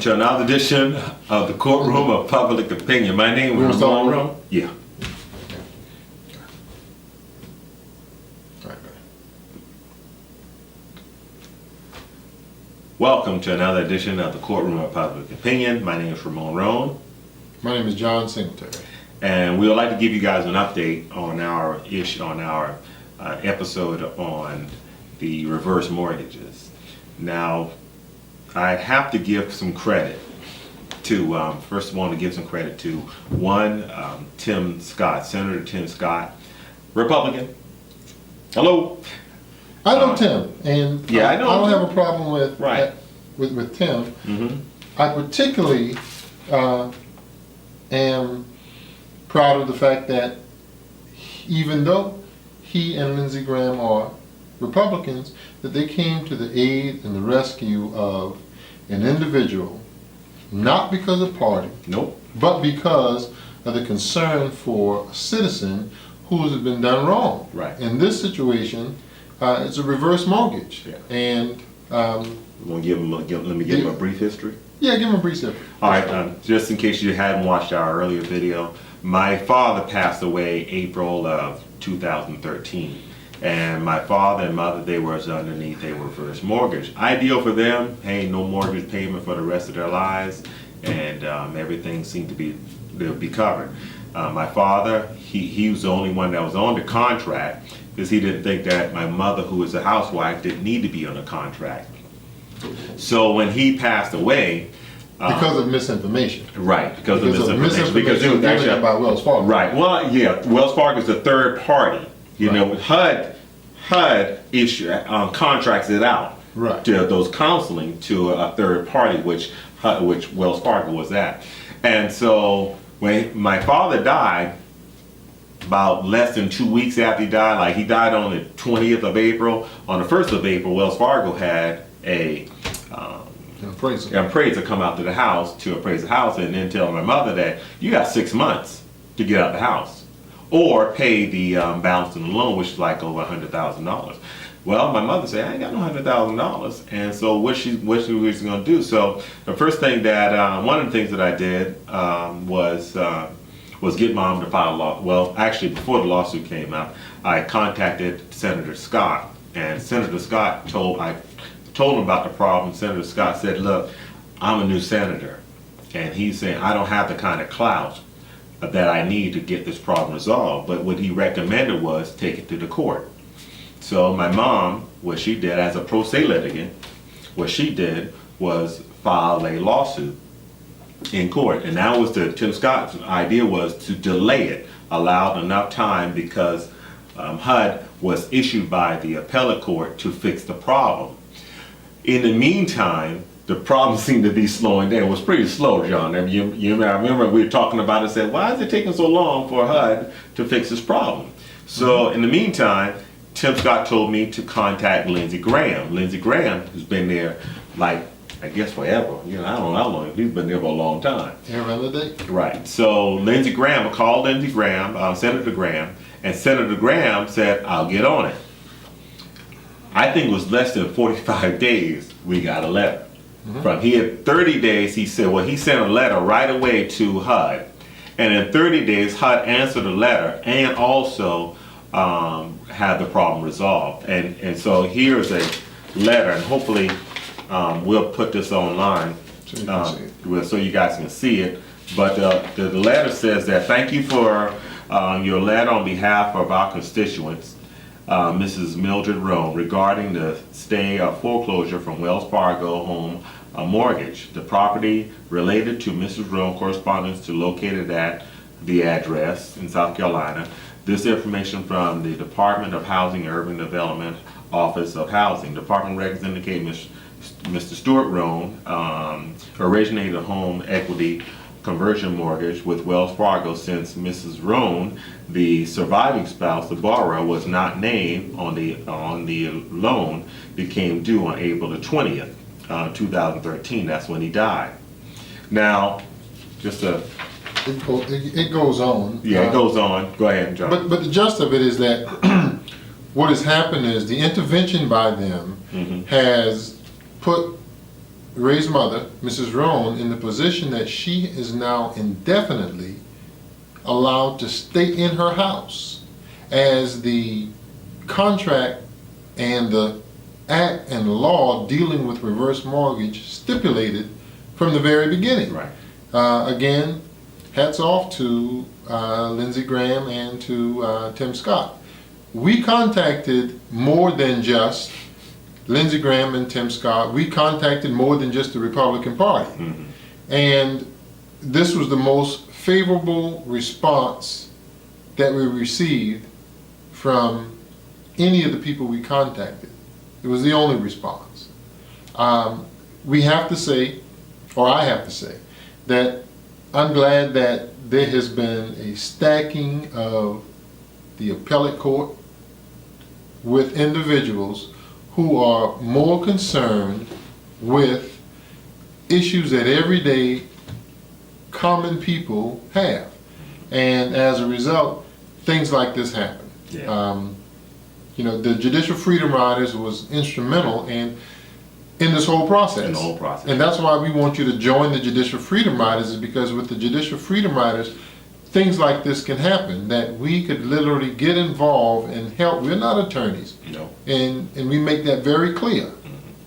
to another edition of the Courtroom of Public Opinion. My name is Ramon. Yeah. Welcome to another edition of the Courtroom of Public Opinion. My name is Ramon Roan. My name is John Singletary. And we would like to give you guys an update on our episode on the reverse mortgages. Now, I have to give some credit to, first of all, to give some credit to one, Tim Scott, Senator Tim Scott, Republican. Hello. I know Tim, and yeah, I don't have a problem with with Tim. Mm-hmm. I particularly am proud of the fact that even though he and Lindsey Graham are Republicans, that they came to the aid and the rescue of an individual, not because of party, Nope. but because of the concern for a citizen who has been done wrong. Right. In this situation, it's a reverse mortgage. Yeah. And You want to let me give him a brief history? yeah, give him a brief history. All right, just in case you hadn't watched our earlier video, my father passed away April of 2013. And my father and mother, they were underneath a reverse mortgage. Ideal for them, hey, no mortgage payment for the rest of their lives, and everything seemed to be covered. My father, he was the only one that was on the contract because he didn't think that my mother, who is a housewife, didn't need to be on a contract. So when he passed away, Because of misinformation. right, because of misinformation, because it was actually given by Wells Fargo. right. Well, yeah, Wells Fargo is the third party. You know, HUD issue contracts it out Right. to those counseling to a third party, which Wells Fargo was at. And so when my father died, about less than 2 weeks after he died, like he died on the 20th of April. On the 1st of April, Wells Fargo had an appraiser come out to the house to appraise the house, and then tell my mother that you got 6 months to get out the house or pay the balance on the loan, which is like over $100,000. Well, my mother said, I ain't got no $100,000, and so what she was going to do. So the first thing that one of the things that I did was get mom to file a law. Well, actually, before the lawsuit came out, I contacted Senator Scott, and Senator Scott told him about the problem. Senator Scott said, look, I'm a new senator, and he's saying I don't have the kind of clout that I need to get this problem resolved. But what he recommended was take it to the court. So my mom, what she did as a pro se litigant, what she did was file a lawsuit in court. And that was Tim Scott's idea, was to delay it, allowed enough time because HUD was issued by the appellate court to fix the problem. In the meantime, the problem seemed to be slowing down. It was pretty slow, John. I mean, I remember we were talking about it, said, why is it taking so long for HUD to fix this problem? So in the meantime, Tim Scott told me to contact Lindsey Graham. Lindsey Graham has been there, like, I guess forever. You know, I don't know how long. He's been there for a long time. Around the day. Right. So Lindsey Graham, I called Lindsey Graham, Senator Graham, and Senator Graham said, I'll get on it. I think it was less than 45 days we got a letter. From he had 30 days, he said, well, he sent a letter right away to HUD. And in 30 days, HUD answered the letter and also had the problem resolved. And so here's a letter, and hopefully we'll put this online so you guys can see it. But the letter says that, thank you for your letter on behalf of our constituents, Mrs. Mildred Roan, regarding the stay of foreclosure from Wells Fargo home mortgage. The property related to Mrs. Roan corresponds to located at the address in South Carolina. This information from the Department of Housing and Urban Development Office of Housing. Department records indicate Mr. Stuart Roan originated a home equity conversion mortgage with Wells Fargo since Mrs. Roan, the surviving spouse, the borrower, was not named on the loan, became due on April the 20th, 2013. That's when he died. Now, just a... It goes on. Yeah, it goes on. Go ahead, John. But the gist of it is that what has happened is the intervention by them has put Ray's mother, Mrs. Roan, in the position that she is now indefinitely allowed to stay in her house, as the contract and the act and law dealing with reverse mortgage stipulated from the very beginning. Right. Again, hats off to Lindsey Graham and to Tim Scott. We contacted more than just Lindsey Graham and Tim Scott. We contacted more than just the Republican Party. Mm-hmm. And this was the most favorable response that we received from any of the people we contacted. It was the only response. We have to say, or I have to say, that I'm glad that there has been a stacking of the appellate court with individuals who are more concerned with issues that everyday common people have. And as a result, things like this happen. Yeah. The Judicial Freedom Riders was instrumental in this whole process. In the whole process. And that's why we want you to join the Judicial Freedom Riders, is because with the Judicial Freedom Riders, things like this can happen, that we could literally get involved and help. We're not attorneys. No. And we make that very clear,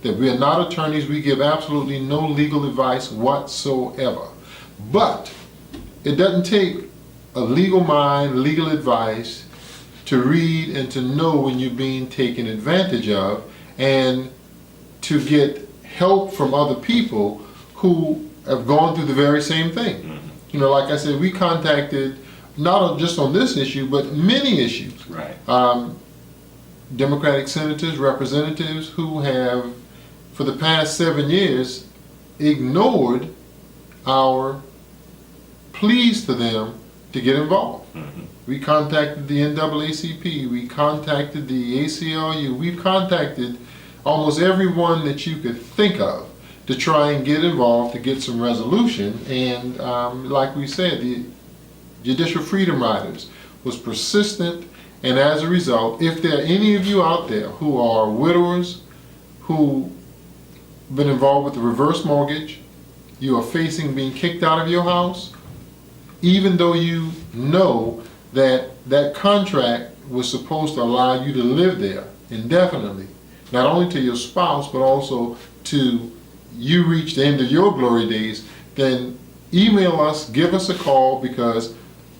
that we are not attorneys. We give absolutely no legal advice whatsoever. But it doesn't take a legal mind, legal advice, to read and to know when you're being taken advantage of, and to get help from other people who have gone through the very same thing. Like I said, we contacted, not just on this issue, but many issues. Right. Democratic senators, representatives who have, for the past 7 years, ignored our pleas to them to get involved. We contacted the NAACP, we contacted the ACLU, we've contacted almost everyone that you could think of to try and get involved, to get some resolution. And like we said, the Judicial Freedom Riders was persistent, and as a result, if there are any of you out there who are widowers, who been involved with the reverse mortgage, you are facing being kicked out of your house, even though you know that that contract was supposed to allow you to live there indefinitely, not only to your spouse, but also to you reach the end of your glory days, then email us, give us a call, because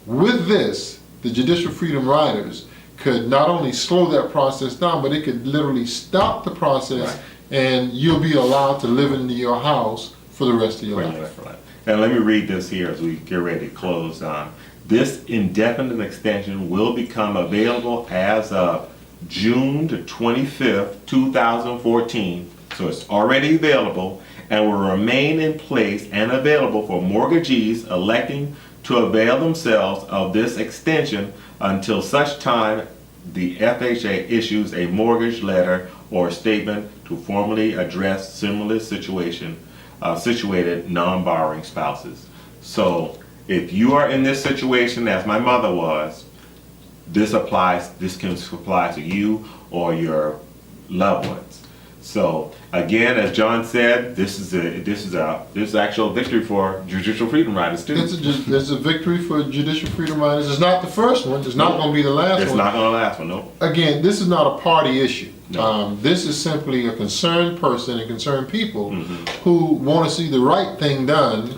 with this, the Judicial Freedom Riders could not only slow that process down, but it could literally stop the process. Right. And you'll be allowed to live in your house for the rest of your life. Now let me read this here as we get ready to close. This indefinite extension will become available as of June the 25th, 2014. So it's already available and will remain in place and available for mortgagees electing to avail themselves of this extension until such time the FHA issues a mortgage letter or statement to formally address similar situated non-borrowing spouses. So if you are in this situation as my mother was, this can apply to you or your loved ones. So again, as John said, this is actual victory for Judicial Freedom Riders too. It's a victory for Judicial Freedom Riders. It's not the first one. It's not going to be the last one. It's not going to last one, no. Again, this is not a party issue. No. This is simply a concerned person and concerned people who want to see the right thing done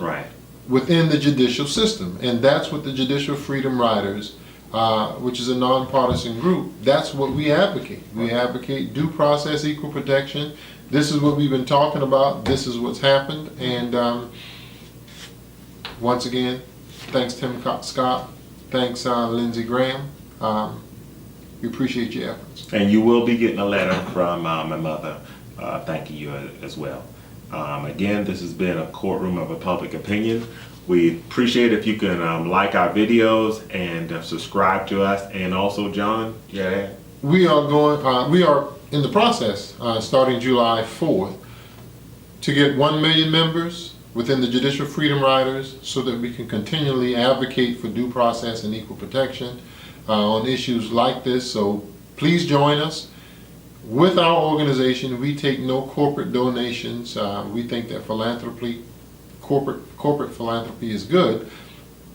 within the judicial system. And that's what the Judicial Freedom Riders, which is a nonpartisan group, that's what we advocate. We advocate due process, equal protection. This is what we've been talking about. This is what's happened. And once again, thanks Tim Scott. Thanks Lindsey Graham. We appreciate your efforts. And you will be getting a letter from my mother thanking you as well. Again, this has been a courtroom of a public opinion. We appreciate if you can like our videos and subscribe to us. And also, John, we are in the process starting July 4th to get 1 million members within the Judicial Freedom Riders, so that we can continually advocate for due process and equal protection on issues like this. So please join us. with our organization, we take no corporate donations. We think that corporate philanthropy is good,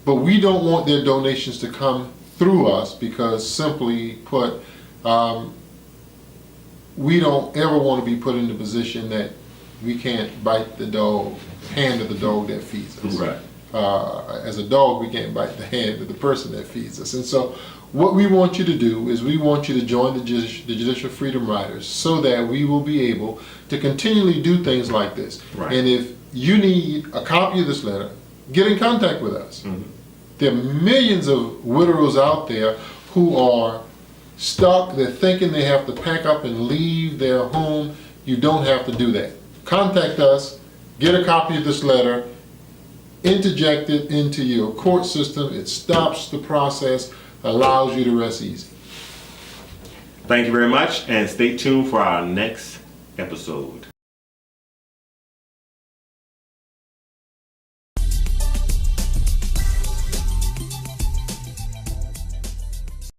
but we don't want their donations to come through us because, simply put, we don't ever want to be put in the position that we can't bite the hand of the dog that feeds us. Right. As a dog, we can't bite the hand of the person that feeds us. And so what we want you to do is we want you to join the Judicial Freedom Riders so that we will be able to continually do things like this. Right. And if you need a copy of this letter, get in contact with us. Mm-hmm. There are millions of widows out there who are stuck. They're thinking they have to pack up and leave their home. You don't have to do that. Contact us, get a copy of this letter, interject it into your court system. It stops the process, allows you to rest easy. Thank you very much, and stay tuned for our next episode.